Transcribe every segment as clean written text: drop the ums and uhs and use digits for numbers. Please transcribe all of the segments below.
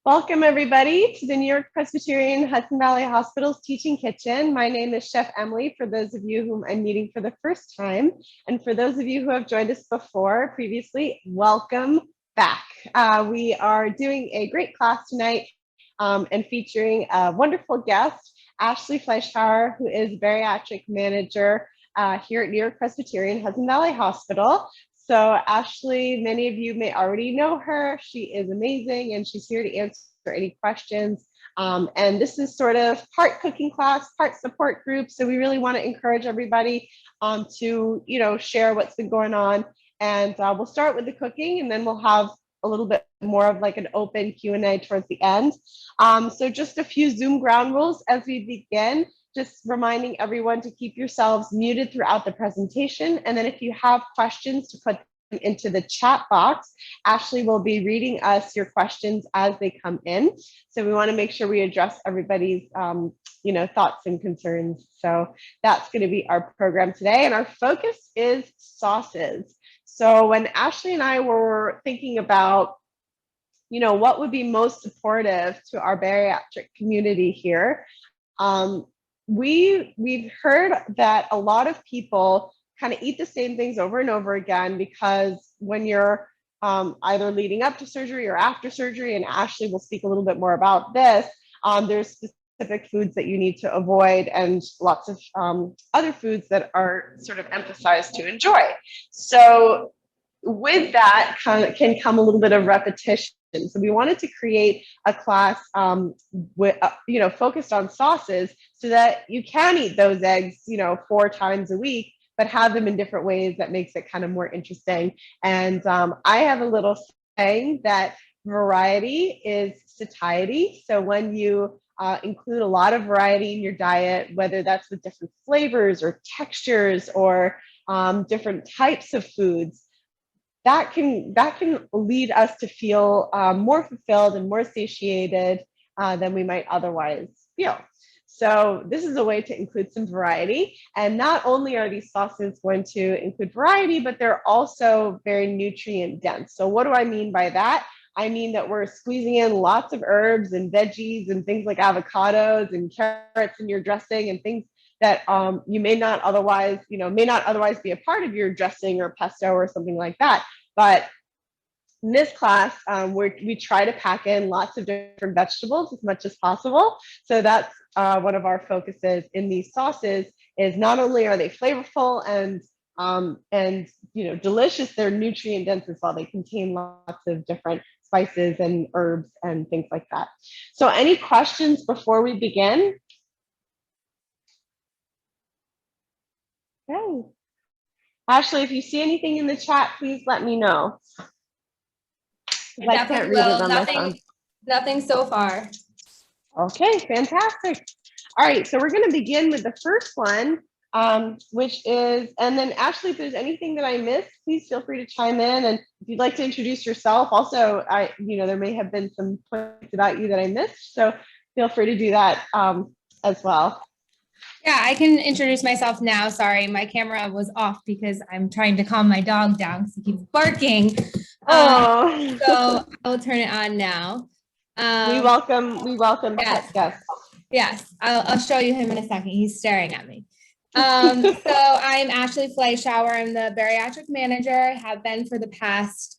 Welcome everybody to the New York-Presbyterian Hudson Valley Hospital's Teaching Kitchen. My name is Chef Emily, for those of you whom I'm meeting for the first time. And for those of you who have joined us previously, welcome back. We are doing a great class tonight and featuring a wonderful guest, Ashley Fleischhauer, who is Bariatric Manager here at New York-Presbyterian Hudson Valley Hospital. So Ashley, many of you may already know her. She is amazing and she's here to answer any questions. And this is sort of part cooking class, part support group. So we really want to encourage everybody to, share what's been going on. And we'll start with the cooking and then we'll have a little bit more of like an open Q&A towards the end. So just a few Zoom ground rules as we begin. Just reminding everyone to keep yourselves muted throughout the presentation. And then if you have questions, to put them into the chat box. Ashley will be reading us your questions as they come in. So we want to make sure we address everybody's thoughts and concerns. So that's going to be our program today. And our focus is sauces. So when Ashley and I were thinking about what would be most supportive to our bariatric community here, we've heard that a lot of people kind of eat the same things over and over again because when you're either leading up to surgery or after surgery, and Ashley will speak a little bit more about this, there's specific foods that you need to avoid and lots of other foods that are sort of emphasized to enjoy. So with that can come a little bit of repetition. So we wanted to create a class focused on sauces so that you can eat those eggs, 4 times a week, but have them in different ways that makes it kind of more interesting. And I have a little saying that variety is satiety. So when you include a lot of variety in your diet, whether that's with different flavors or textures or different types of foods, that can lead us to feel more fulfilled and more satiated than we might otherwise feel. So this is a way to include some variety. And not only are these sauces going to include variety, but they're also very nutrient dense. So what do I mean by that? I mean that we're squeezing in lots of herbs and veggies and things like avocados and carrots in your dressing and things that you may not otherwise be a part of your dressing or pesto or something like that. But in this class, we try to pack in lots of different vegetables as much as possible. So that's one of our focuses in these sauces is not only are they flavorful and delicious, they're nutrient dense as well. They contain lots of different spices and herbs and things like that. So any questions before we begin? Okay. Ashley, if you see anything in the chat, please let me know. I can't read it on my phone. Nothing so far. Okay, fantastic. All right, so we're going to begin with the first one, which is, and then Ashley, if there's anything that I missed, please feel free to chime in. And if you'd like to introduce yourself, also, there may have been some points about you that I missed, so feel free to do that as well. Yeah, I can introduce myself now. Sorry, my camera was off because I'm trying to calm my dog down because he keeps barking. So I will turn it on now. We welcome yes. guests. Yes, I'll show you him in a second. He's staring at me. So I'm Ashley Fleischhauer. I'm the Bariatric Manager. I have been for the past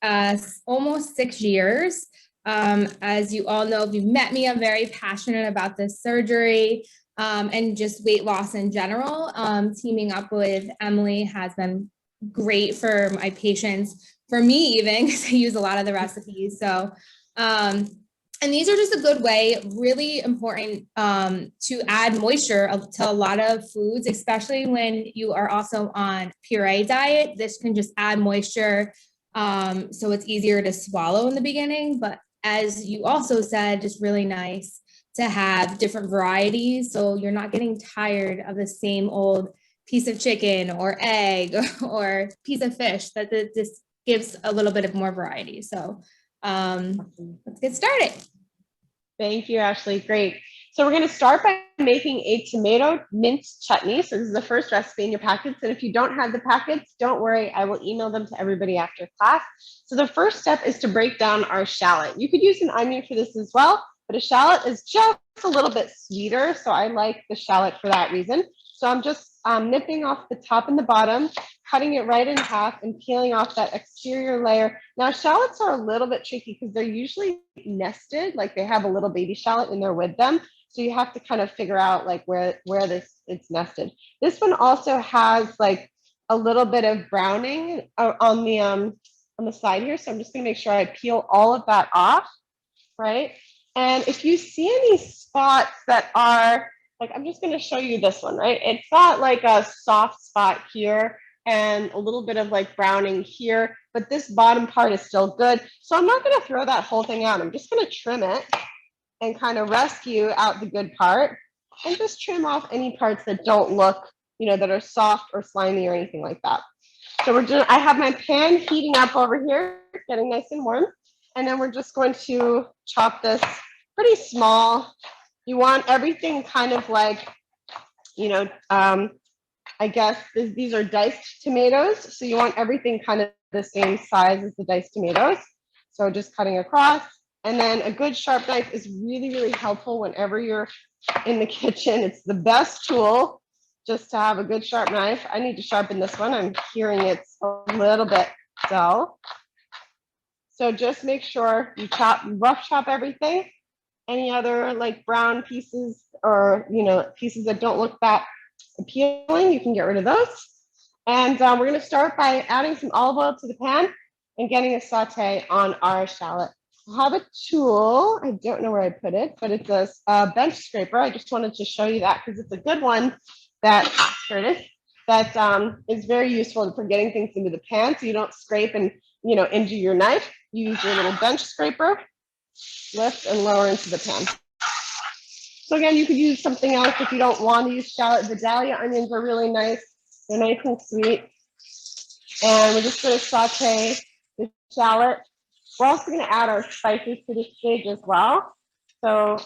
almost 6 years. As you all know, if you've met me, I'm very passionate about this surgery. And just weight loss in general. Teaming up with Emily has been great for my patients, for me even, because I use a lot of the recipes. So, and these are just a good way, really important to add moisture to a lot of foods, especially when you are also on puree diet. This can just add moisture, so it's easier to swallow in the beginning. But as you also said, just really nice to have different varieties, so you're not getting tired of the same old piece of chicken or egg or piece of fish. That this gives a little bit of more variety. So let's get started. Thank you, Ashley. Great. So we're going to start by making a tomato minced chutney. So this is the first recipe in your packets. And if you don't have the packets, don't worry, I will email them to everybody after class. So the first step is to break down our shallot. You could use an onion for this as well, but a shallot is just a little bit sweeter. So I like the shallot for that reason. So I'm just nipping off the top and the bottom, cutting it right in half and peeling off that exterior layer. Now shallots are a little bit tricky because they're usually nested, like they have a little baby shallot in there with them. So you have to kind of figure out like where it's nested. This one also has like a little bit of browning on the side here. So I'm just gonna make sure I peel all of that off, right? And if you see any spots that are, like, I'm just gonna show you this one, right? It's got like a soft spot here and a little bit of like browning here, but this bottom part is still good. So I'm not gonna throw that whole thing out. I'm just gonna trim it and kind of rescue out the good part and just trim off any parts that don't look, that are soft or slimy or anything like that. So I have my pan heating up over here, getting nice and warm. And then we're just going to chop this pretty small. You want everything kind of like, I guess these are diced tomatoes. So you want everything kind of the same size as the diced tomatoes. So just cutting across. And then a good sharp knife is really, really helpful whenever you're in the kitchen. It's the best tool just to have a good sharp knife. I need to sharpen this one. I'm hearing it's a little bit dull. So just make sure you rough chop everything. Any other like brown pieces or, pieces that don't look that appealing, you can get rid of those. And we're going to start by adding some olive oil to the pan and getting a saute on our shallot. I have a tool. I don't know where I put it, but it's a bench scraper. I just wanted to show you that because it's a good one that is very useful for getting things into the pan so you don't scrape and injure your knife. Use your little bench scraper, lift and lower into the pan. So again, you could use something else if you don't want to use shallot. Vidalia onions are really nice. They're nice and sweet. And we're just going to saute the shallot. We're also going to add our spices to this stage as well. So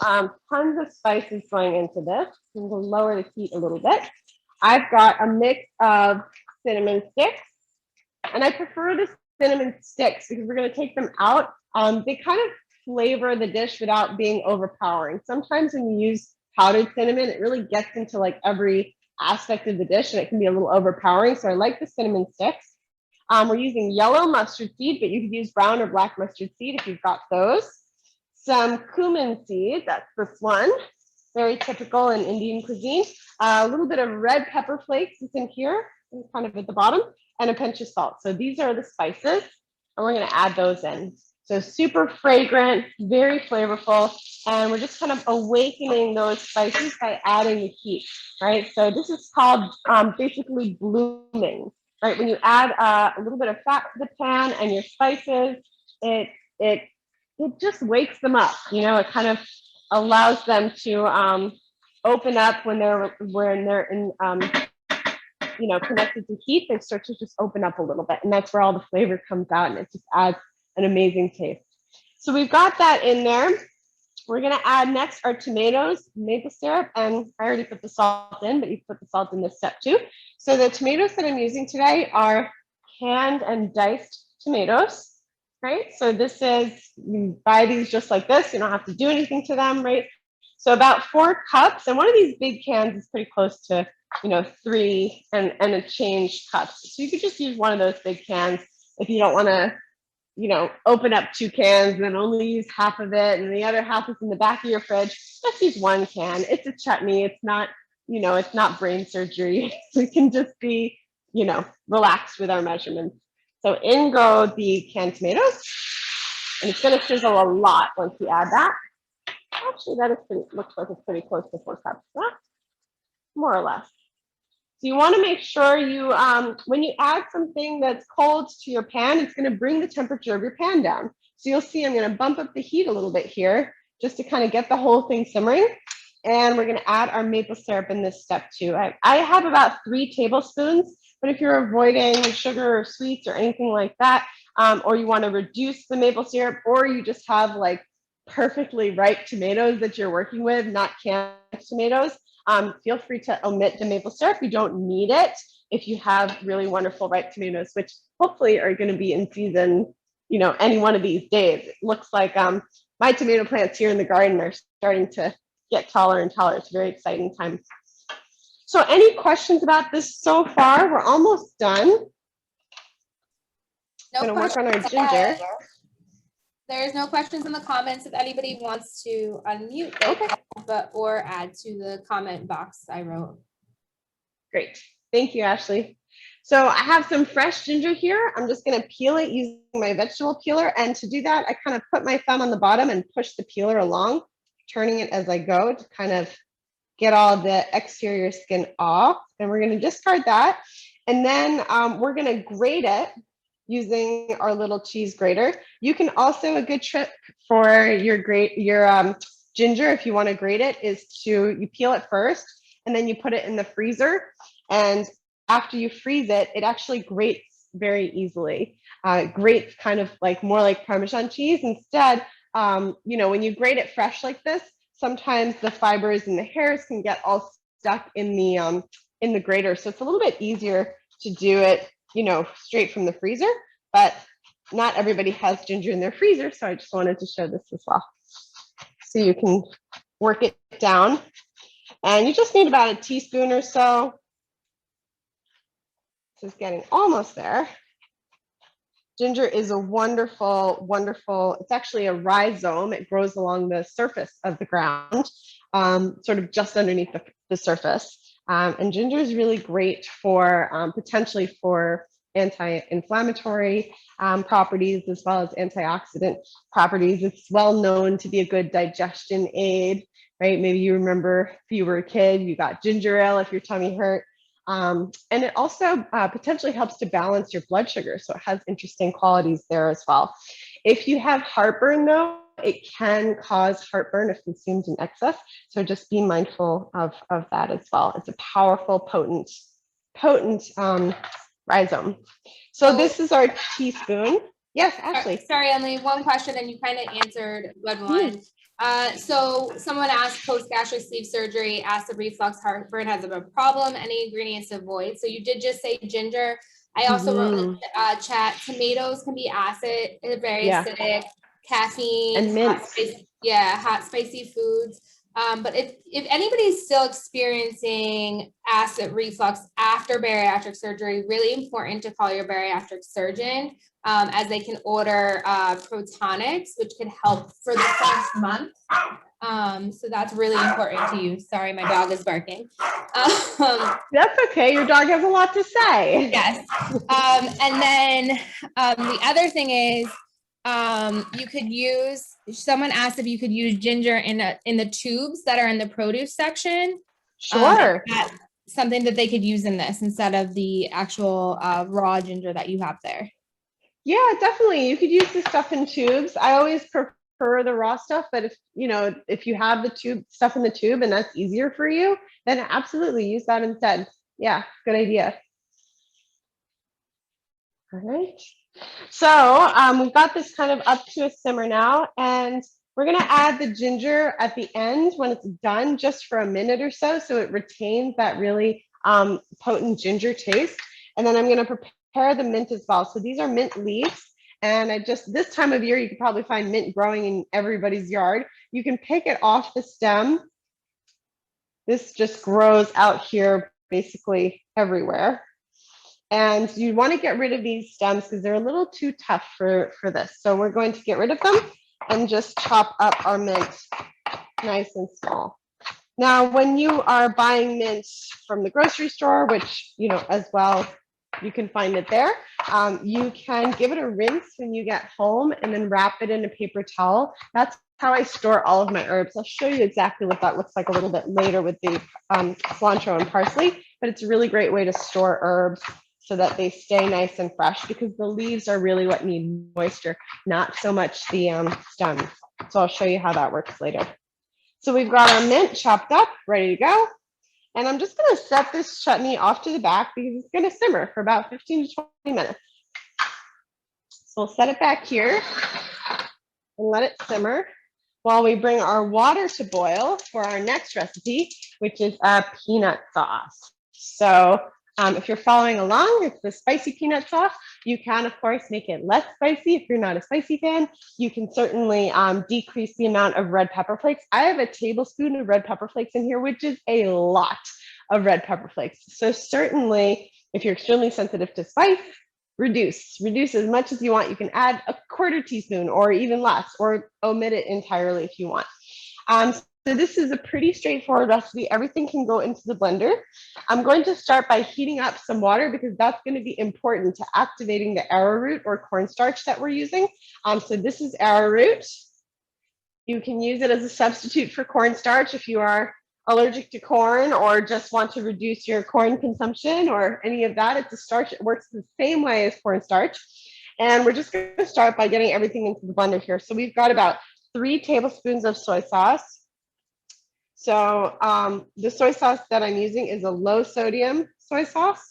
tons of spices going into this. I'm going to lower the heat a little bit. I've got a mix of cinnamon sticks, and I prefer the cinnamon sticks because we're going to take them out. They kind of flavor the dish without being overpowering. Sometimes when you use powdered cinnamon, it really gets into like every aspect of the dish and it can be a little overpowering. So I like the cinnamon sticks. We're using yellow mustard seed, but you could use brown or black mustard seed if you've got those. Some cumin seed, that's this one, very typical in Indian cuisine. A little bit of red pepper flakes is in here, kind of at the bottom, and a pinch of salt. So these are the spices, and we're gonna add those in. So super fragrant, very flavorful, and we're just kind of awakening those spices by adding the heat, right? So this is called basically blooming. Right, when you add a little bit of fat to the pan and your spices, it just wakes them up. It kind of allows them to open up when they're in connected to heat. They start to just open up a little bit, and that's where all the flavor comes out, and it just adds an amazing taste. So we've got that in there. We're going to add next our tomatoes, maple syrup, and I already put the salt in, but you put the salt in this step too. So the tomatoes that I'm using today are canned and diced tomatoes, right? So this is, you buy these just like this. You don't have to do anything to them, right? So about 4 cups, and one of these big cans is pretty close to, 3 and a change cups. So you could just use one of those big cans if you don't want to open up 2 cans and then only use half of it and the other half is in the back of your fridge. Let's use 1 can. It's a chutney. It's not, it's not brain surgery. We can just be, relaxed with our measurements. So in go the canned tomatoes, and it's going to sizzle a lot once you add that. Actually, that is looks like it's pretty close to 4 cups, yeah? More or less. So you want to make sure you, when you add something that's cold to your pan, it's going to bring the temperature of your pan down. So you'll see I'm going to bump up the heat a little bit here just to kind of get the whole thing simmering. And we're going to add our maple syrup in this step too. I have about 3 tablespoons, but if you're avoiding sugar or sweets or anything like that, or you want to reduce the maple syrup, or you just have like perfectly ripe tomatoes that you're working with, not canned tomatoes, feel free to omit the maple syrup. You don't need it if you have really wonderful ripe tomatoes, which hopefully are going to be in season, you know, any one of these days. It looks like my tomato plants here in the garden are starting to get taller and taller. It's a very exciting time. So any questions about this so far? We're almost done. No Going to work on our questions. ginger. There's no questions in the comments. If anybody wants to unmute, they can, or add to the comment box I wrote. Great. Thank you, Ashley. So I have some fresh ginger here. I'm just going to peel it using my vegetable peeler. And to do that, I kind of put my thumb on the bottom and push the peeler along, turning it as I go to kind of get all the exterior skin off. And we're going to discard that. And then we're going to grate it using our little cheese grater. You can also, a good trick for your ginger, if you want to grate it, is you peel it first and then you put it in the freezer. And after you freeze it, it actually grates very easily. Grates kind of like more like Parmesan cheese. Instead, you know, when you grate it fresh like this, sometimes the fibers and the hairs can get all stuck in the grater. So it's a little bit easier to do it, you know, straight from the freezer, but not everybody has ginger in their freezer. So I just wanted to show this as well. So you can work it down and you just need about a teaspoon or so. This is getting almost there. Ginger is a wonderful, wonderful, it's actually a rhizome. It grows along the surface of the ground, sort of just underneath the surface. And ginger is really great for potentially for anti-inflammatory properties as well as antioxidant properties. It's well known to be a good digestion aid, right? Maybe you remember if you were a kid, you got ginger ale if your tummy hurt. And it also potentially helps to balance your blood sugar. So it has interesting qualities there as well. If you have heartburn though, it can cause heartburn if consumed in excess. So just be mindful of that as well. It's a powerful, potent rhizome. So this is our teaspoon. Yes, Ashley. Sorry, Emily, one question and you kind of answered good one. So someone asked post-gastric sleeve surgery, acid reflux, heartburn has a problem, any ingredients to avoid? So you did just say ginger. I also wrote in the chat, tomatoes can be acid, very acidic, caffeine, and mint. Hot spicy foods. But if anybody's still experiencing acid reflux after bariatric surgery, really important to call your bariatric surgeon, as they can order protonics, which can help for the first month. So that's really important to you. Sorry, my dog is barking. That's okay. Your dog has a lot to say. Yes. And then the other thing is, you could use, someone asked if you could use ginger in the tubes that are in the produce section. Sure. That's something that they could use in this instead of the actual raw ginger that you have there. Yeah, definitely. You could use the stuff in tubes. I always prefer the raw stuff, but if you have the stuff in the tube and that's easier for you, then absolutely use that instead. Yeah, good idea. All right. So we've got this kind of up to a simmer now, and we're going to add the ginger at the end when it's done, just for a minute or so it retains that really potent ginger taste. And then I'm going to prepare the mint as well. So these are mint leaves, and this time of year, you could probably find mint growing in everybody's yard. You can pick it off the stem. This just grows out here basically everywhere. And you want to get rid of these stems because they're a little too tough for this. So we're going to get rid of them and just chop up our mint nice and small. Now, when you are buying mint from the grocery store, which, you know, as well, you can find it there. You can give it a rinse when you get home and then wrap it in a paper towel. That's how I store all of my herbs. I'll show you exactly what that looks like a little bit later with the cilantro and parsley, but it's a really great way to store herbs so that they stay nice and fresh, because the leaves are really what need moisture, not so much the stems. So I'll show you how that works later. So we've got our mint chopped up, ready to go. And I'm just going to set this chutney off to the back because it's going to simmer for about 15 to 20 minutes. So we'll set it back here and let it simmer. while we bring our water to boil for our next recipe, which is a peanut sauce. So if you're following along, it's the spicy peanut sauce. You can, of course, make it less spicy if you're not a spicy fan. You can certainly decrease the amount of red pepper flakes. I have a tablespoon of red pepper flakes in here, which is a lot of red pepper flakes. So certainly, if you're extremely sensitive to spice, reduce as much as you want. You can add a quarter teaspoon or even less, or omit it entirely if you want. So this is a pretty straightforward recipe. Everything can go into the blender. I'm going to start by heating up some water because that's going to be important to activating the arrowroot or cornstarch that we're using. So this is arrowroot. You can use it as a substitute for cornstarch if you are allergic to corn or just want to reduce your corn consumption or any of that. It's a starch. It works the same way as cornstarch. And we're just going to start by getting everything into the blender here. So we've got about 3 tablespoons of soy sauce. So the soy sauce that I'm using is a low sodium soy sauce.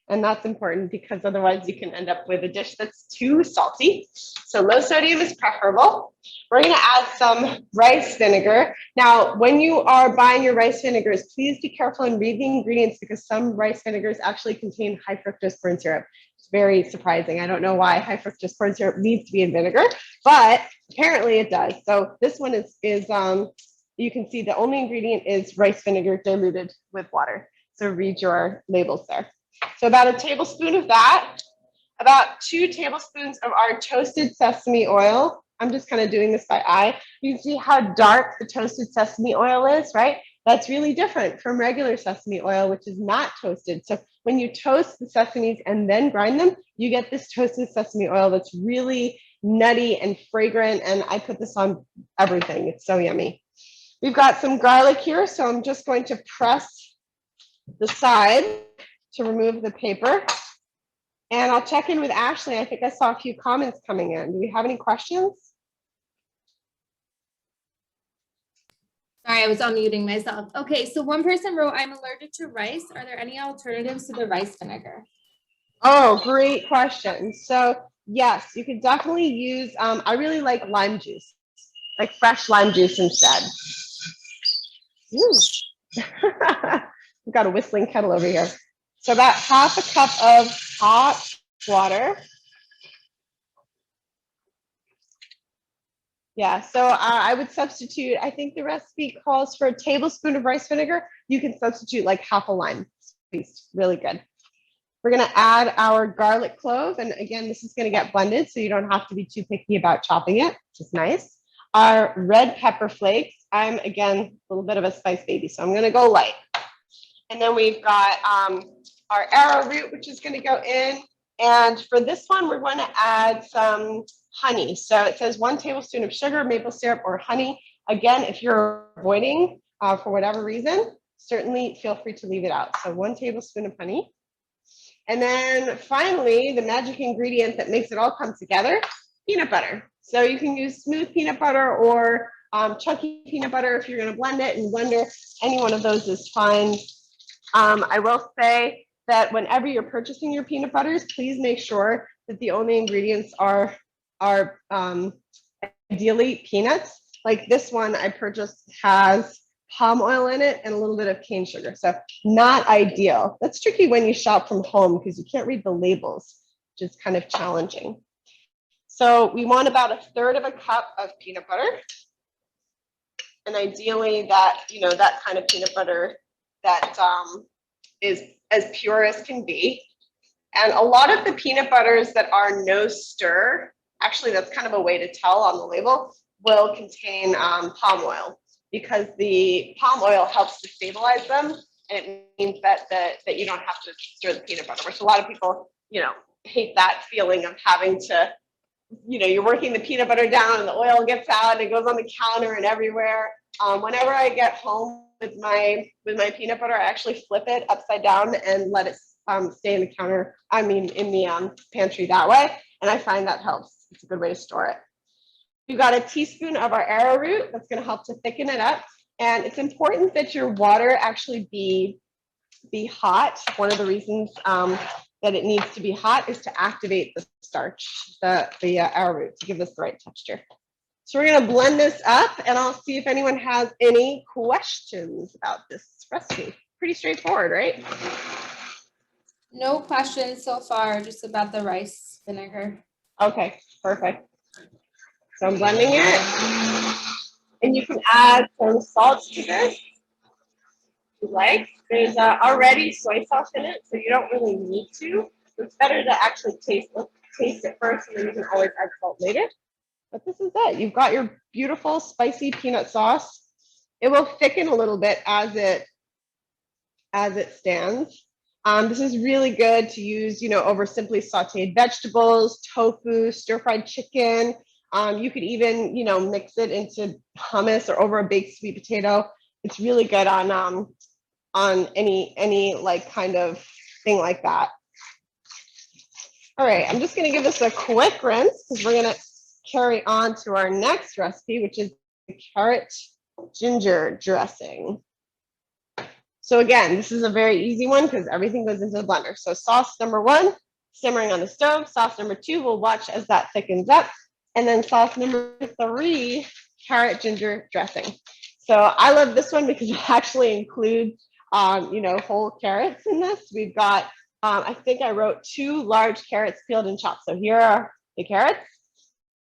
And that's important because otherwise you can end up with a dish that's too salty. So low sodium is preferable. We're going to add some rice vinegar. Now, when you are buying your rice vinegars, please be careful and read the ingredients because some rice vinegars actually contain high fructose corn syrup. It's very surprising. I don't know why high fructose corn syrup needs to be in vinegar, but apparently it does. So this one is you can see the only ingredient is rice vinegar diluted with water. So read your labels there. So about a tablespoon of that, about 2 tablespoons of our toasted sesame oil. I'm just kind of doing this by eye. You can see how dark the toasted sesame oil is, right? That's really different from regular sesame oil, which is not toasted. So when you toast the sesames and then grind them, you get this toasted sesame oil that's really nutty and fragrant. And I put this on everything. It's so yummy. We've got some garlic here, so I'm just going to press the side to remove the paper. And I'll check in with Ashley. I think I saw a few comments coming in. Do we have any questions? Sorry, I was unmuting myself. Okay, so one person wrote, I'm allergic to rice. Are there any alternatives to the rice vinegar? Oh, great question. So yes, you could definitely use, I really like lime juice, like fresh lime juice instead. We've got a whistling kettle over here. So about half a cup of hot water. Yeah, so I would substitute, I think the recipe calls for a tablespoon of rice vinegar. You can substitute like half a lime squeezed, really good. We're gonna add our garlic clove. And again, this is gonna get blended, so you don't have to be too picky about chopping it, which is nice. Our red pepper flakes. I'm, again, a little bit of a spice baby, so I'm gonna go light. And then we've got our arrowroot, which is gonna go in. And for this one, we're going to add some honey. So it says 1 tablespoon of sugar, maple syrup, or honey. Again, if you're avoiding for whatever reason, certainly feel free to leave it out. So 1 tablespoon of honey. And then finally, the magic ingredient that makes it all come together, peanut butter. So you can use smooth peanut butter or chunky peanut butter if you're going to blend it and blender. Any one of those is fine. I will say that whenever you're purchasing your peanut butters, please make sure that the only ingredients are ideally peanuts. Like this one I purchased has palm oil in it and a little bit of cane sugar. So not ideal. That's tricky when you shop from home because you can't read the labels, which is kind of challenging. So we want about 1/3 cup of peanut butter. And ideally that, that kind of peanut butter that is as pure as can be. And a lot of the peanut butters that are no stir, actually that's kind of a way to tell on the label, will contain palm oil because the palm oil helps to stabilize them. And it means that you don't have to stir the peanut butter, which a lot of people, hate that feeling of having to, you're working the peanut butter down and the oil gets out and it goes on the counter and everywhere. Whenever I get home with my peanut butter, I actually flip it upside down and let it stay in the counter. In the pantry that way. And I find that helps. It's a good way to store it. You've got a teaspoon of our arrowroot. That's going to help to thicken it up. And it's important that your water actually be hot. One of the reasons that it needs to be hot is to activate the starch, the arrowroot, to give us the right texture. So we're going to blend this up, and I'll see if anyone has any questions about this recipe. Pretty straightforward, right? No questions so far, just about the rice vinegar. Okay, perfect. So I'm blending it, and you can add some salt to this if you like. There's already soy sauce in it, so you don't really need to. It's better to actually taste it first, and then you can always add salt later. But this is it. You've got your beautiful spicy peanut sauce. It will thicken a little bit as it stands. This is really good to use, over simply sauteed vegetables, tofu, stir-fried chicken. You could even, mix it into hummus or over a baked sweet potato. It's really good on any like kind of thing like that. All right, I'm just going to give this a quick rinse because we're going to carry on to our next recipe, which is the carrot ginger dressing. So again, this is a very easy one because everything goes into the blender. So sauce number 1, simmering on the stove. Sauce number 2, we'll watch as that thickens up. And then sauce number 3, carrot ginger dressing. So I love this one because it actually includes, whole carrots in this. We've got, I think I wrote 2 large carrots peeled and chopped. So here are the carrots.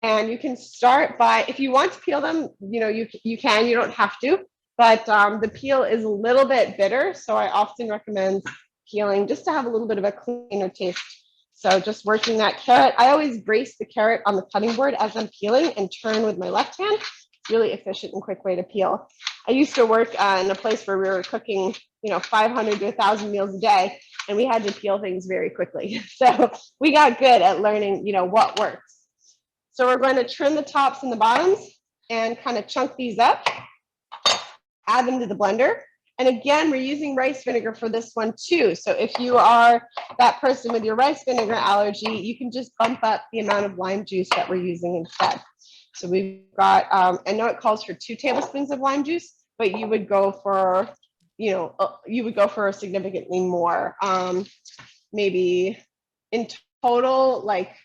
And you can start by, if you want to peel them, you can, you don't have to. But the peel is a little bit bitter, so I often recommend peeling just to have a little bit of a cleaner taste. So just working that carrot. I always brace the carrot on the cutting board as I'm peeling and turn with my left hand. It's really efficient and quick way to peel. I used to work in a place where we were cooking, 500 to 1,000 meals a day, and we had to peel things very quickly. So we got good at learning, what works. So we're going to trim the tops and the bottoms and kind of chunk these up. Add them to the blender. And again, we're using rice vinegar for this one too. So if you are that person with your rice vinegar allergy, you can just bump up the amount of lime juice that we're using instead. So we've got, I know it calls for 2 tablespoons of lime juice, but you would go for, significantly more. Maybe in total, like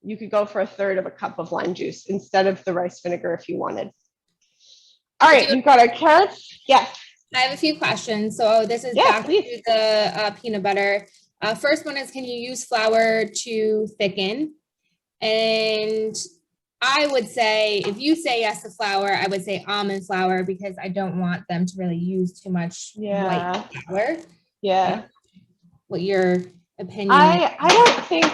you could go for 1/3 of a cup of lime juice instead of the rice vinegar if you wanted. All right, you've got our carrots. Yes. I have a few questions. So this is back to the peanut butter. First one is, can you use flour to thicken? And I would say, if you say yes to flour, I would say almond flour because I don't want them to really use too much white flour. Yeah. What your opinion is? I don't think,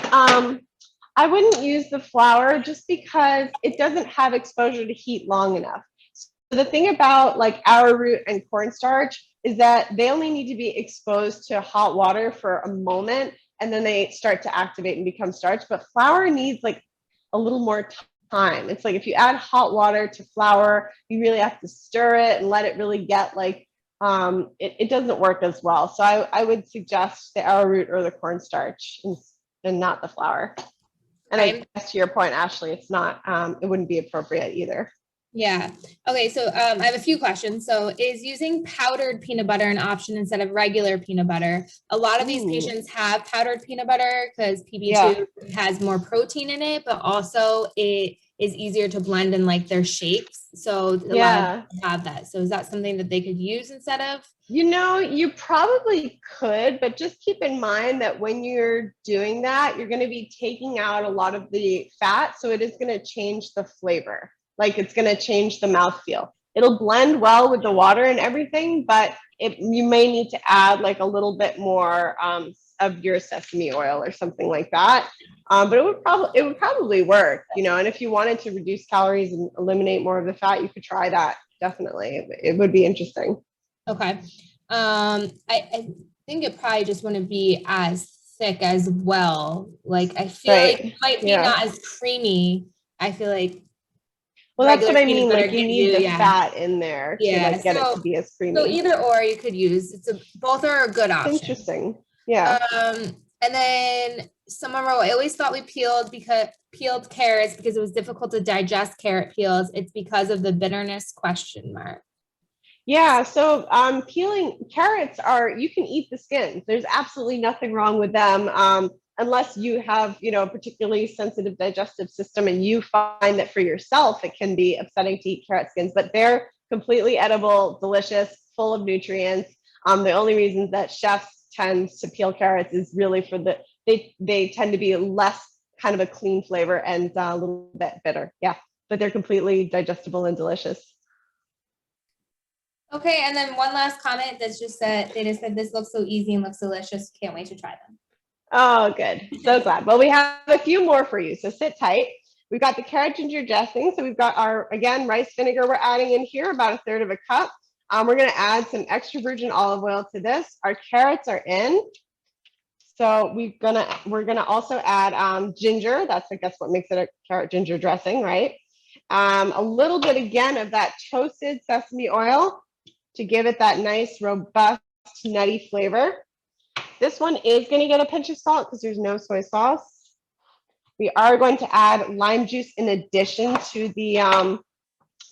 I wouldn't use the flour just because it doesn't have exposure to heat long enough. So the thing about like arrowroot and cornstarch is that they only need to be exposed to hot water for a moment and then they start to activate and become starch. But flour needs like a little more time. It's like if you add hot water to flour, you really have to stir it and let it really get like, it doesn't work as well. So I would suggest the arrowroot or the cornstarch and not the flour. And I guess to your point, Ashley, it's not, it wouldn't be appropriate either. Yeah. Okay. So I have a few questions. So is using powdered peanut butter an option instead of regular peanut butter? A lot of these patients have powdered peanut butter because PB2 has more protein in it, but also it is easier to blend in like their shapes. So a lot of people have that. So is that something that they could use instead of? You probably could, but just keep in mind that when you're doing that, you're going to be taking out a lot of the fat. So it is going to change the flavor. Like it's going to change the mouthfeel. It'll blend well with the water and everything, but you may need to add like a little bit more of your sesame oil or something like that. But it would probably work, and if you wanted to reduce calories and eliminate more of the fat, you could try that. Definitely. It would be interesting. Okay. I think it probably just wouldn't be as thick as well. Like I feel like it might be not as creamy. I feel like. Well, that's what I mean. Like you need the fat in there to like get it to be as creamy. So either or you could use. Both are a good option. Interesting. Yeah. And then someone wrote, I always thought we peeled carrots because it was difficult to digest carrot peels. It's because of the bitterness ? Yeah. So peeling carrots you can eat the skins. There's absolutely nothing wrong with them. unless you have, a particularly sensitive digestive system and you find that for yourself, it can be upsetting to eat carrot skins, but they're completely edible, delicious, full of nutrients. The only reason that chefs tend to peel carrots is really for they tend to be less kind of a clean flavor and a little bit bitter. Yeah, but they're completely digestible and delicious. Okay, and then one last comment that's just that they just said this looks so easy and looks delicious. Can't wait to try them. Oh, good. So glad. Well, we have a few more for you, so sit tight. We've got the carrot ginger dressing. So we've got our, again, rice vinegar we're adding in here, about 1/3 of a cup. We're going to add some extra virgin olive oil to this. Our carrots are in. So we're gonna also add ginger. That's, I guess, what makes it a carrot ginger dressing, right? A little bit again of that toasted sesame oil to give it that nice, robust, nutty flavor. This one is going to get a pinch of salt because there's no soy sauce. We are going to add lime juice in addition to the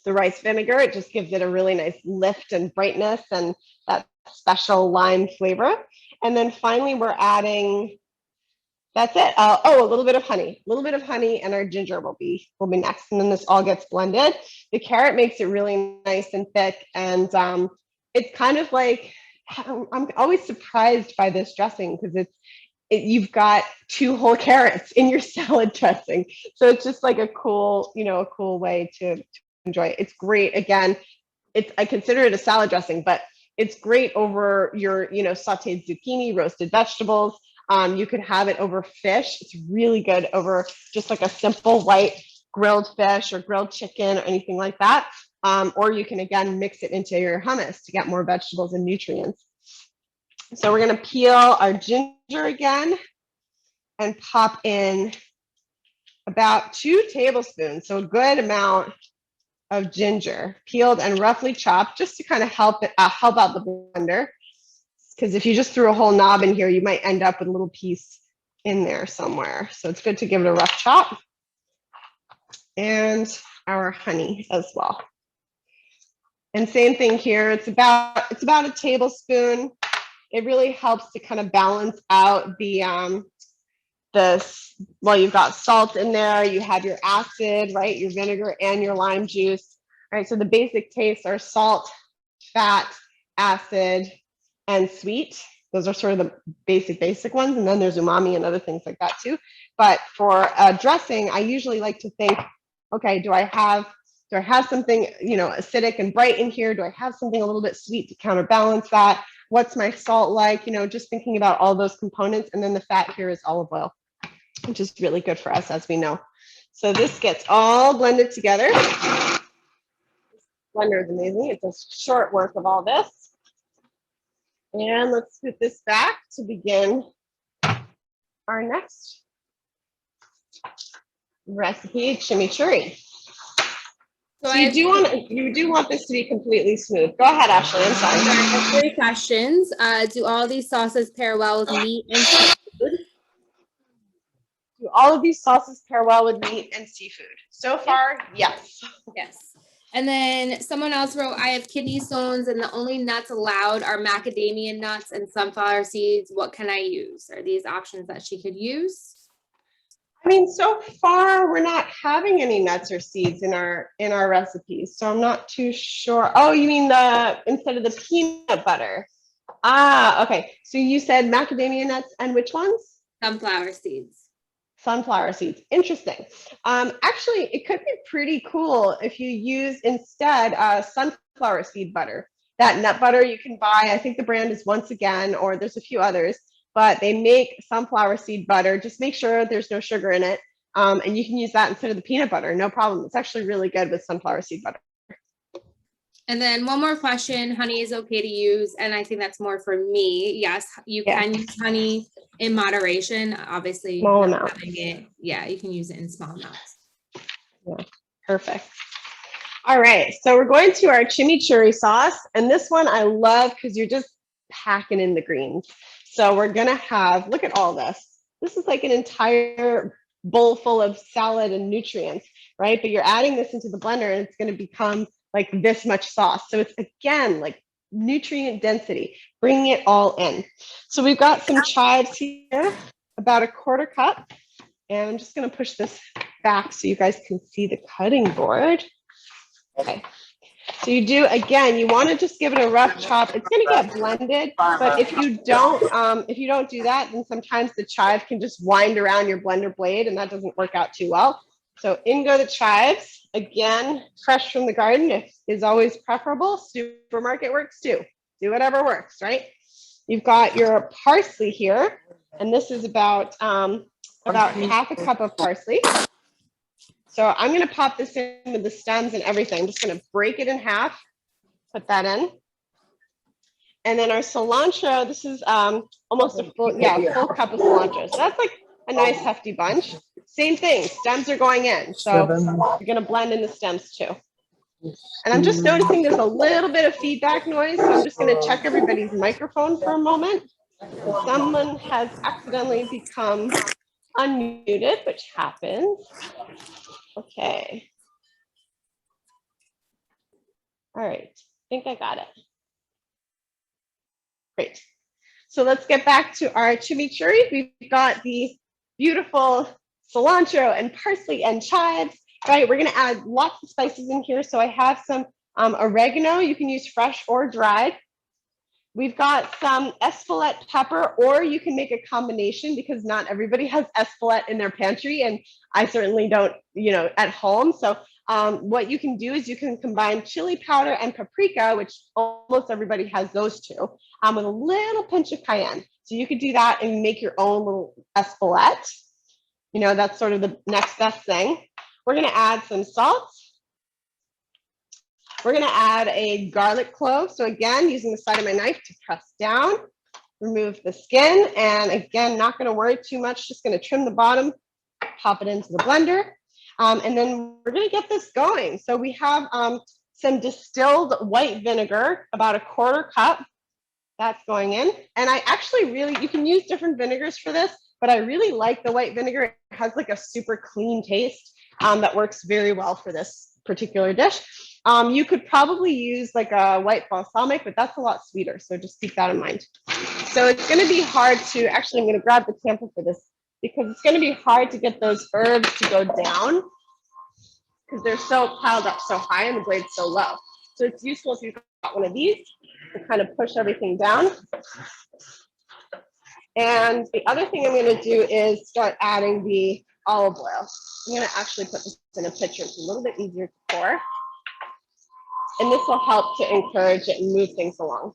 rice vinegar. It just gives it a really nice lift and brightness and that special lime flavor. And then finally, we're adding, that's it. A little bit of honey, and our ginger will be next. And then this all gets blended. The carrot makes it really nice and thick. And it's kind of like, I'm always surprised by this dressing because you've got 2 whole carrots in your salad dressing. So it's just like a cool way to enjoy it. It's great. Again, I consider it a salad dressing, but it's great over your, sauteed zucchini, roasted vegetables. You could have it over fish. It's really good over just like a simple white grilled fish or grilled chicken or anything like that. Or you can, again, mix it into your hummus to get more vegetables and nutrients. So we're going to peel our ginger again and pop in about 2 tablespoons. So a good amount of ginger, peeled and roughly chopped, just to kind of help out the blender. Because if you just threw a whole knob in here, you might end up with a little piece in there somewhere. So it's good to give it a rough chop. And our honey as well. And same thing here. It's about a tablespoon. It really helps to kind of balance out you've got salt in there, you have your acid, right? Your vinegar and your lime juice, right? So the basic tastes are salt, fat, acid, and sweet. Those are sort of the basic ones. And then there's umami and other things like that too. But for a dressing, I usually like to think, okay, do I have something, acidic and bright in here? Do I have something a little bit sweet to counterbalance that? What's my salt like? Just thinking about all those components. And then the fat here is olive oil, which is really good for us, as we know. So this gets all blended together. This blender is amazing. It does short work of all this. And let's put this back to begin our next recipe, chimichurri. So you do want this to be completely smooth. Go ahead, Ashley. I'm sorry. I have 3 questions. Do all these sauces pair well with meat and seafood? Do all of these sauces pair well with meat and seafood? So far, yes. Yes. And then someone else wrote, I have kidney stones and the only nuts allowed are macadamia nuts and sunflower seeds. What can I use? Are these options that she could use? I mean, so far we're not having any nuts or seeds in our recipes, so I'm not too sure. Oh, you mean instead of the peanut butter? Okay. So you said macadamia nuts and which ones? Sunflower seeds. Sunflower seeds. Interesting. Actually, it could be pretty cool if you use instead sunflower seed butter. That nut butter you can buy. I think the brand is Once Again, or there's a few others. But they make sunflower seed butter. Just make sure there's no sugar in it. And you can use that instead of the peanut butter. No problem. It's actually really good with sunflower seed butter. And then one more question. Honey is okay to use. And I think that's more for me. Yes, you can use honey in moderation. Obviously, small amounts. You can use it in small amounts. Yeah, perfect. All right. So we're going to our chimichurri sauce. And this one I love because you're just packing in the greens. So we're going to have, look at all this. This is like an entire bowl full of salad and nutrients, right? But you're adding this into the blender and it's going to become like this much sauce. So it's, again, like nutrient density, bringing it all in. So we've got some chives here. about a quarter cup. And I'm just going to push this back so you guys can see the cutting board. Okay. So you do, again, you want to just give it a rough chop. It's going to get blended, but if you don't do that, then sometimes the chive can just wind around your blender blade, and that doesn't work out too well. So in go the chives. Again, fresh from the garden is always preferable. Supermarket works too. Do whatever works, right? You've got your parsley here, and this is about half a cup of parsley. So I'm going to pop this in with the stems and everything. I'm just going to break it in half, put that in. And then our cilantro, this is almost a full cup of cilantro. So that's like a nice hefty bunch. Same thing, stems are going in. So you're going to blend in the stems too. And I'm just noticing there's a little bit of feedback noise. So I'm just going to check everybody's microphone for a moment. Someone has accidentally become unmuted, which happens. Okay. All right, I think I got it. Great. So let's get back to our chimichurri. We've got the beautiful cilantro and parsley and chives, right? We're gonna add lots of spices in here. So I have some oregano. You can use fresh or dried. We've got some espelette pepper, or you can make a combination because not everybody has espelette in their pantry, and I certainly don't, at home. So what you can do is you can combine chili powder and paprika, which almost everybody has those two, with a little pinch of cayenne. So you could do that and make your own little espelette. That's sort of the next best thing. We're gonna add some salt. We're going to add a garlic clove. So again, using the side of my knife to press down, remove the skin. And again, not going to worry too much, just going to trim the bottom, pop it into the blender. And then we're going to get this going. So we have some distilled white vinegar, about a quarter cup. That's going in. And I actually you can use different vinegars for this, but I really like the white vinegar. It has like a super clean taste that works very well for this particular dish. You could probably use like a white balsamic, but that's a lot sweeter. So just keep that in mind. So it's going to be hard to, actually, I'm going to grab the tamper for this because it's going to be hard to get those herbs to go down because they're so piled up so high and the blade's so low. So it's useful if you've got one of these to kind of push everything down. And the other thing I'm going to do is start adding the olive oil. I'm going to actually put this in a pitcher. It's a little bit easier to pour. And this will help to encourage it and move things along.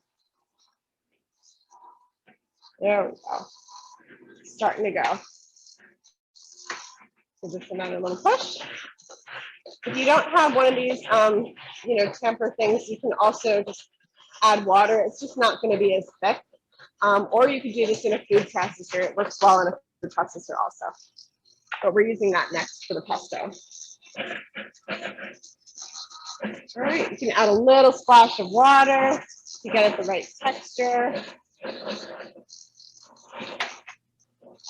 There we go. Starting to go. So just another little push. If you don't have one of these, tamper things, you can also just add water. It's just not going to be as thick. Or you could do this in a food processor. It works well in a food processor also. But we're using that next for the pesto. All right, you can add a little splash of water to get it the right texture.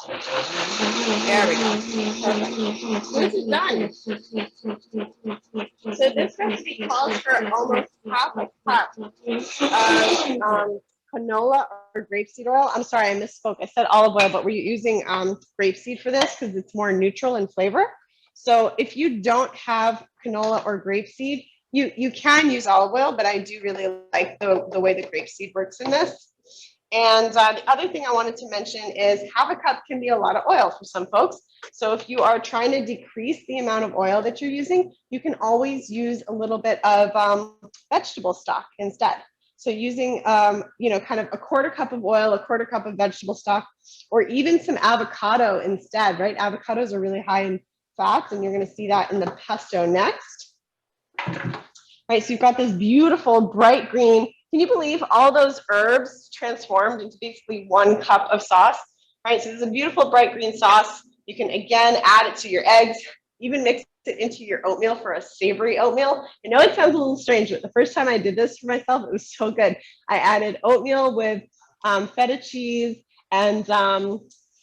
There we go. Perfect. This is done. So this recipe calls for almost half a cup of canola or grapeseed oil. I'm sorry, I misspoke. I said olive oil, but we're using grapeseed for this because it's more neutral in flavor. So if you don't have canola or grapeseed, you can use olive oil, but I do really like the way the grapeseed works in this. And the other thing I wanted to mention is half a cup can be a lot of oil for some folks. So if you are trying to decrease the amount of oil that you're using, you can always use a little bit of vegetable stock instead. So using, kind of a quarter cup of oil, a quarter cup of vegetable stock, or even some avocado instead, right? Avocados are really high in fats, and you're going to see that in the pesto next. Right, so you've got this beautiful bright green. Can you believe all those herbs transformed into basically 1 cup of sauce? Right, so this is a beautiful bright green sauce. You can again add it to your eggs, even mix it into your oatmeal for a savory oatmeal. I know it sounds a little strange, but the first time I did this for myself, it was so good. I added oatmeal with feta cheese and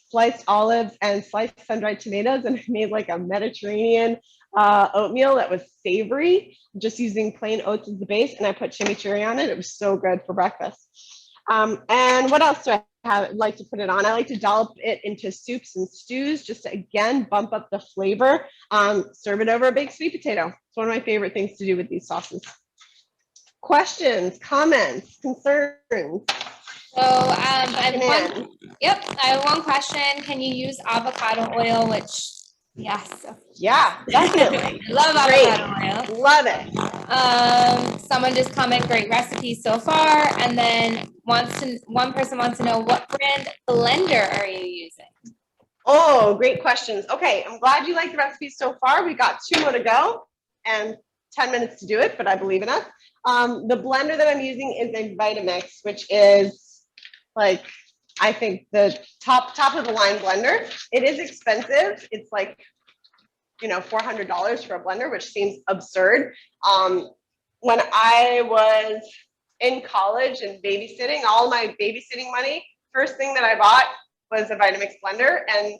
sliced olives and sliced sun-dried tomatoes, and I made like a Mediterranean oatmeal that was savory, just using plain oats as the base, and I put chimichurri on it. It was so good for breakfast. And what else do I like to put it on? I like to dollop it into soups and stews just to, again, bump up the flavor. Serve it over a baked sweet potato. It's one of my favorite things to do with these sauces. Questions, comments, concerns? So I have one question. Can you use avocado oil? Which, yes. Yeah, definitely. Love avocado oil. Love it. Someone just commented, great recipe so far. And then one person wants to know, what brand blender are you using? Oh, great questions. Okay, I'm glad you like the recipe so far. We got 2 more to go and 10 minutes to do it, but I believe in us. The blender that I'm using is a Vitamix, which is like, I think the top of the line blender. It is expensive. It's like, you know, $400 for a blender, which seems absurd. When I was in college and babysitting, all my babysitting money, first thing that I bought was a Vitamix blender, and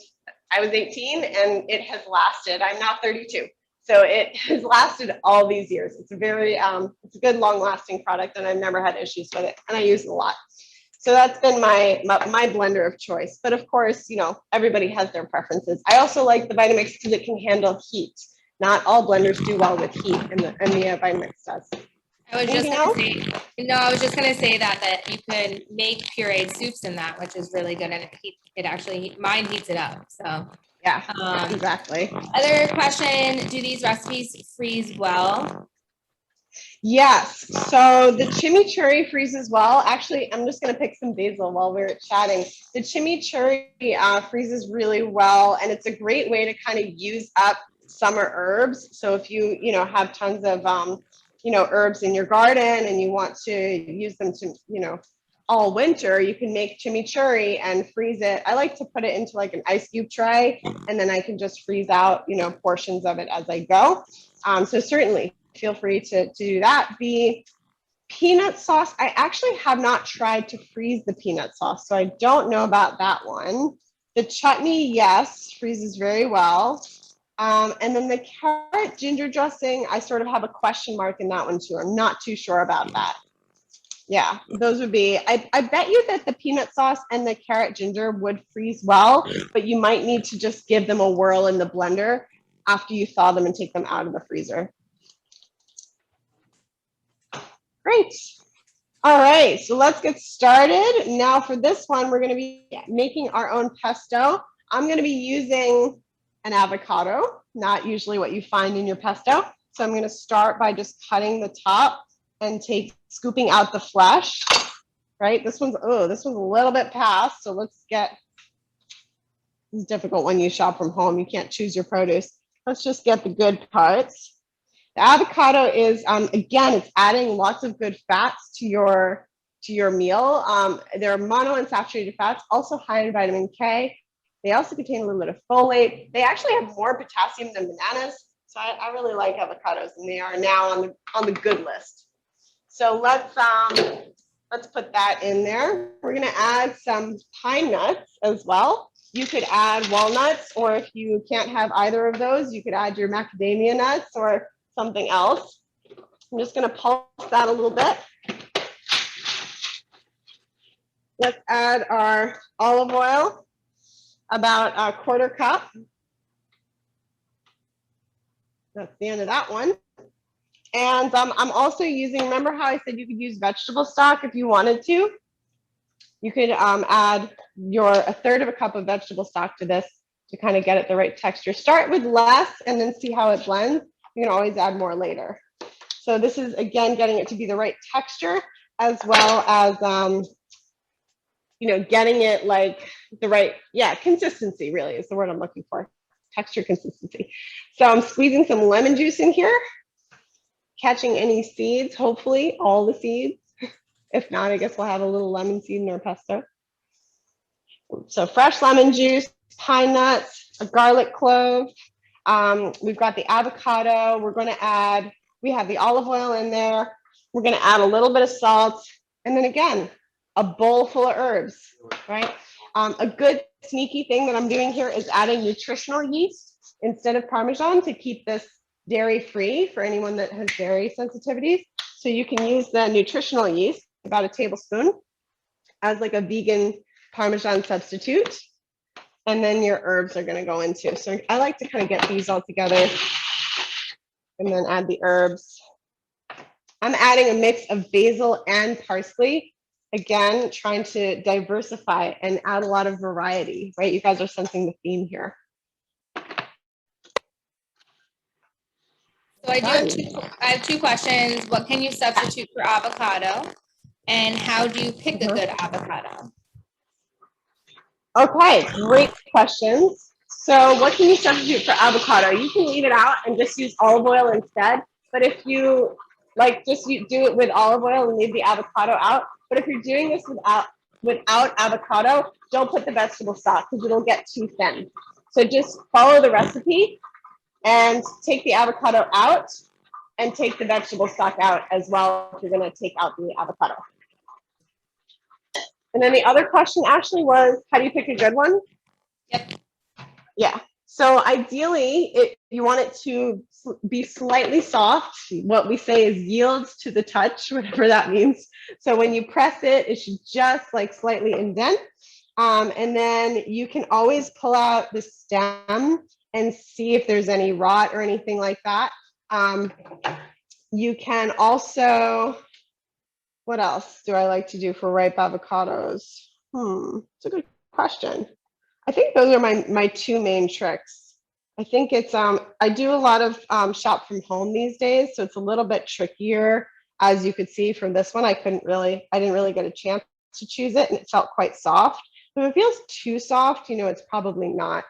I was 18 and it has lasted. I'm now 32. So it has lasted all these years. It's a very, it's a good long lasting product, and I've never had issues with it, and I use it a lot. So that's been my blender of choice. But of course, you know, everybody has their preferences. I also like the Vitamix because it can handle heat. Not all blenders do well with heat, and the Vitamix does. I was just gonna say that you can make pureed soups in that, which is really good, and mine heats it up. So yeah, exactly. Other question: do these recipes freeze well? Yes. So the chimichurri freezes well. Actually, I'm just going to pick some basil while we're chatting. The chimichurri freezes really well, and it's a great way to kind of use up summer herbs. So if you have tons of herbs in your garden and you want to use them to all winter, you can make chimichurri and freeze it. I like to put it into like an ice cube tray, and then I can just freeze out portions of it as I go. So certainly feel free to do that. The peanut sauce, I actually have not tried to freeze the peanut sauce, so I don't know about that one. The chutney, yes, freezes very well. And then the carrot ginger dressing, I sort of have a question mark in that one too. I'm not too sure about that. Yeah, those would be, I bet you that the peanut sauce and the carrot ginger would freeze well, but you might need to just give them a whirl in the blender after you thaw them and take them out of the freezer. Great. All right, so let's get started. Now for this one, we're going to be making our own pesto. I'm going to be using an avocado, not usually what you find in your pesto. So I'm going to start by just cutting the top and scooping out the flesh. Right, this one's a little bit past, so let's get, it's difficult when you shop from home, you can't choose your produce. Let's just get the good parts. The avocado is, again, it's adding lots of good fats to your meal. They're monounsaturated fats, also high in vitamin K. They also contain a little bit of folate. They actually have more potassium than bananas. So I really like avocados, and they are now on the good list. So let's put that in there. We're gonna add some pine nuts as well. You could add walnuts, or if you can't have either of those, you could add your macadamia nuts or something else. I'm just going to pulse that a little bit. Let's add our olive oil, about a 1/4 cup. That's the end of that one. And I'm also using, remember how I said you could use vegetable stock if you wanted to? You could add a 1/3 cup of vegetable stock to this to kind of get it the right texture. Start with less and then see how it blends. You can always add more later. So this is, again, getting it to be the right texture, as well as, getting it like the right, consistency really is the word I'm looking for. Texture, consistency. So I'm squeezing some lemon juice in here, catching any seeds, hopefully all the seeds. If not, I guess we'll have a little lemon seed in our pesto. So fresh lemon juice, pine nuts, a garlic clove. We've got the avocado. We have the olive oil in there. We're going to add a little bit of salt. And then again, a bowl full of herbs, right? A good sneaky thing that I'm doing here is adding nutritional yeast instead of Parmesan to keep this dairy free for anyone that has dairy sensitivities. So you can use the nutritional yeast, about a tablespoon. as like a vegan Parmesan substitute. And then your herbs are going to go into. So I like to kind of get these all together and then add the herbs. I'm adding a mix of basil and parsley. Again, trying to diversify and add a lot of variety, right? You guys are sensing the theme here. So I have two questions. What can you substitute for avocado? And how do you pick a good avocado? Okay, great questions. So what can you substitute for avocado? You can leave it out and just use olive oil instead. But if you you do it with olive oil and leave the avocado out. But if you're doing this without avocado, don't put the vegetable stock because it'll get too thin. So just follow the recipe and take the avocado out and take the vegetable stock out as well if you're going to take out the avocado. And then the other question, Ashley, was how do you pick a good one? Yep. Yeah. So ideally, you want it to be slightly soft. What we say is yields to the touch, whatever that means. So when you press it, it should just like slightly indent. And then you can always pull out the stem and see if there's any rot or anything like that. You can also, what else do I like to do for ripe avocados? It's a good question. I think those are my two main tricks. I think it's, I do a lot of shop from home these days, so it's a little bit trickier. As you could see from this one, I didn't really get a chance to choose it and it felt quite soft. But if it feels too soft, it's probably not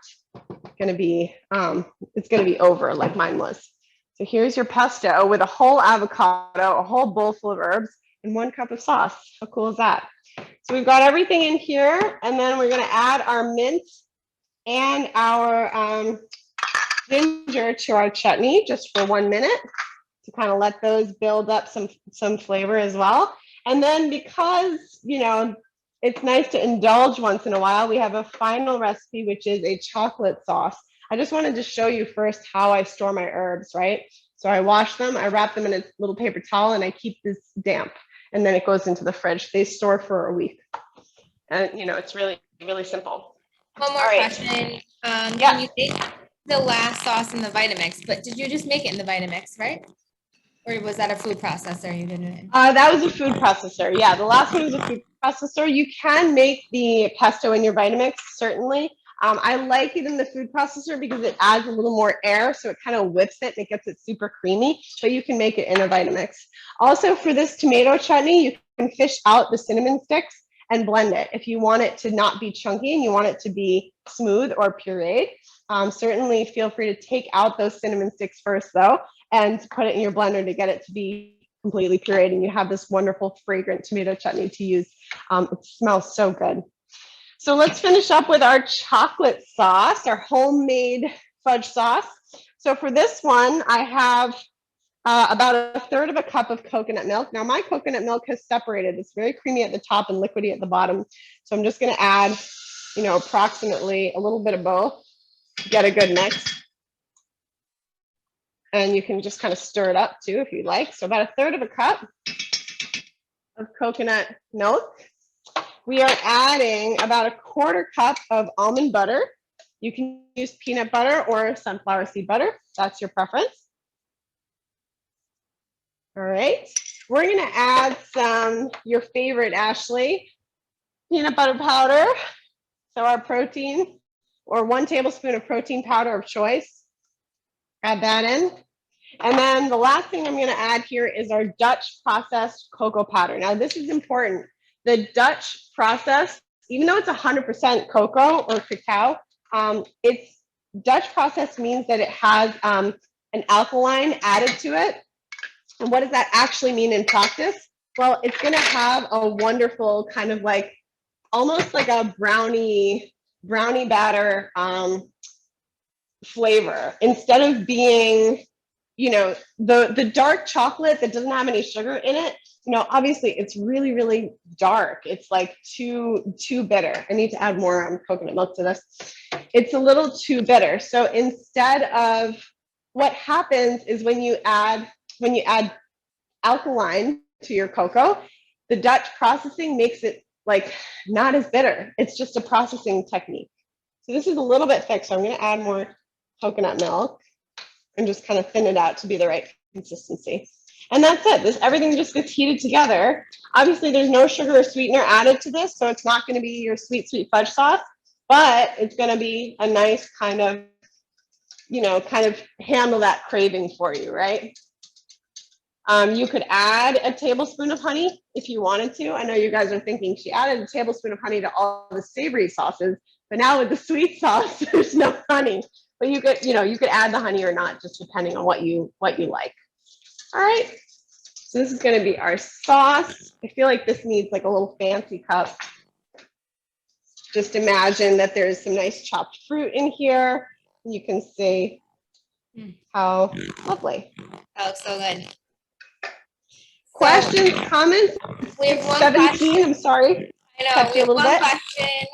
gonna be, it's gonna be over like mine was. So here's your pesto with a whole avocado, a whole bowl full of herbs, and 1 cup of sauce. How cool is that? So we've got everything in here, and then we're going to add our mint and our ginger to our chutney just for 1 minute to kind of let those build up some flavor as well. And then because, it's nice to indulge once in a while, we have a final recipe, which is a chocolate sauce. I just wanted to show you first how I store my herbs, right? So I wash them, I wrap them in a little paper towel, and I keep this damp. And then it goes into the fridge. They store for a week. And, it's really, really simple. One more question. Can you make the last sauce in the Vitamix? But did you just make it in the Vitamix, right? Or was that a food processor you did it in? That was a food processor. Yeah, the last one was a food processor. You can make the pesto in your Vitamix, certainly. I like it in the food processor because it adds a little more air, so it kind of whips it and it gets it super creamy, but you can make it in a Vitamix. Also, for this tomato chutney, you can fish out the cinnamon sticks and blend it. If you want it to not be chunky and you want it to be smooth or pureed, certainly feel free to take out those cinnamon sticks first, though, and put it in your blender to get it to be completely pureed, and you have this wonderful fragrant tomato chutney to use. It smells so good. So let's finish up with our chocolate sauce, our homemade fudge sauce. So for this one, I have about 1/3 of a cup of coconut milk. Now my coconut milk has separated. It's very creamy at the top and liquidy at the bottom. So I'm just going to add, approximately a little bit of both to get a good mix. And you can just kind of stir it up too if you'd like. So about 1/3 of a cup of coconut milk. We are adding about 1/4 cup of almond butter. You can use peanut butter or sunflower seed butter. That's your preference. All right. We're going to add your favorite, Ashley, peanut butter powder. So our protein, or 1 tablespoon of protein powder of choice. Add that in. And then the last thing I'm going to add here is our Dutch processed cocoa powder. Now this is important. The Dutch process, even though it's 100% cocoa or cacao, it's Dutch process means that it has an alkaline added to it. And what does that actually mean in practice? Well, it's going to have a wonderful kind of like, almost like a brownie batter flavor. Instead of being, the dark chocolate that doesn't have any sugar in it, obviously it's really, really dark. It's like too bitter. I need to add more coconut milk to this. It's a little too bitter. So instead of, what happens is when you add alkaline to your cocoa, the Dutch processing makes it like not as bitter. It's just a processing technique. So this is a little bit thick, so I'm going to add more coconut milk and just kind of thin it out to be the right consistency. And that's it. Everything just gets heated together. Obviously, there's no sugar or sweetener added to this, so it's not going to be your sweet, sweet fudge sauce, but it's going to be a nice kind of, kind of handle that craving for you, right? You could add a tablespoon of honey if you wanted to. I know you guys are thinking she added a tablespoon of honey to all the savory sauces, but now with the sweet sauce, there's no honey. But you could add the honey or not, just depending on what you like. All right. So this is going to be our sauce. I feel like this needs like a little fancy cup. Just imagine that there's some nice chopped fruit in here. You can see how lovely. Oh, so good. Questions, comments? We have one 17, question. I'm sorry. I know, Kept we you have a little one bit. question.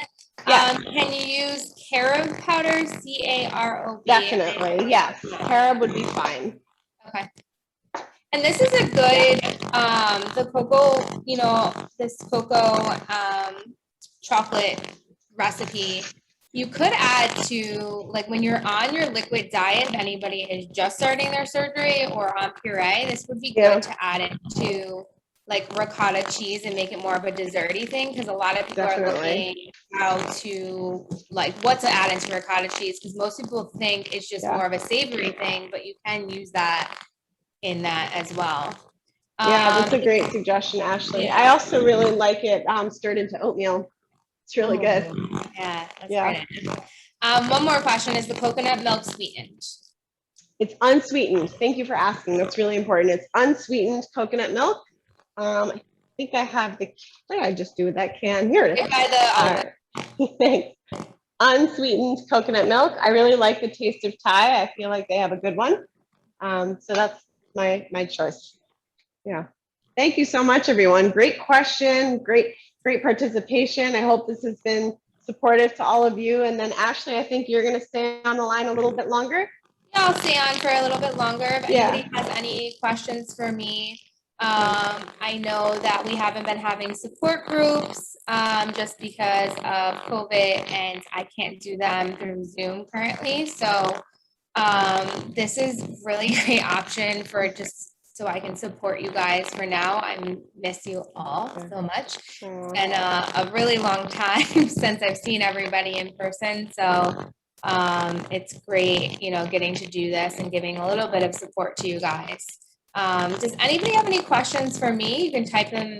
Yeah. Can you use carob powder, C-A-R-O-B? Definitely, yes. Carob would be fine. Okay. And this is a good, the cocoa, this cocoa chocolate recipe, you could add to, like when you're on your liquid diet, if anybody is just starting their surgery or on puree, this would be good to add it to like ricotta cheese and make it more of a desserty thing, because a lot of people are looking how to, like what to add into ricotta cheese, because most people think it's just more of a savory thing, but you can use that in that as well. Yeah, that's a great suggestion, Ashley. I also really like it stirred into oatmeal. It's really good. Yeah, that's great. One more question, is the coconut milk sweetened? It's unsweetened. Thank you for asking. That's really important. It's unsweetened coconut milk. I think I have what did I just do with that can? Here it is. Thanks. Unsweetened coconut milk. I really like the taste of Thai. I feel like they have a good one. So that's my choice. Yeah. Thank you so much, everyone. Great question. Great participation. I hope this has been supportive to all of you. And then Ashley, I think you're going to stay on the line a little bit longer. Yeah, I'll stay on for a little bit longer. If anybody has any questions for me, I know that we haven't been having support groups just because of COVID, and I can't do them through Zoom currently. So this is really great option for just so I can support you guys for now. I miss you all so much. It's been a really long time since I've seen everybody in person. So it's great, getting to do this and giving a little bit of support to you guys. Does anybody have any questions for me? You can type them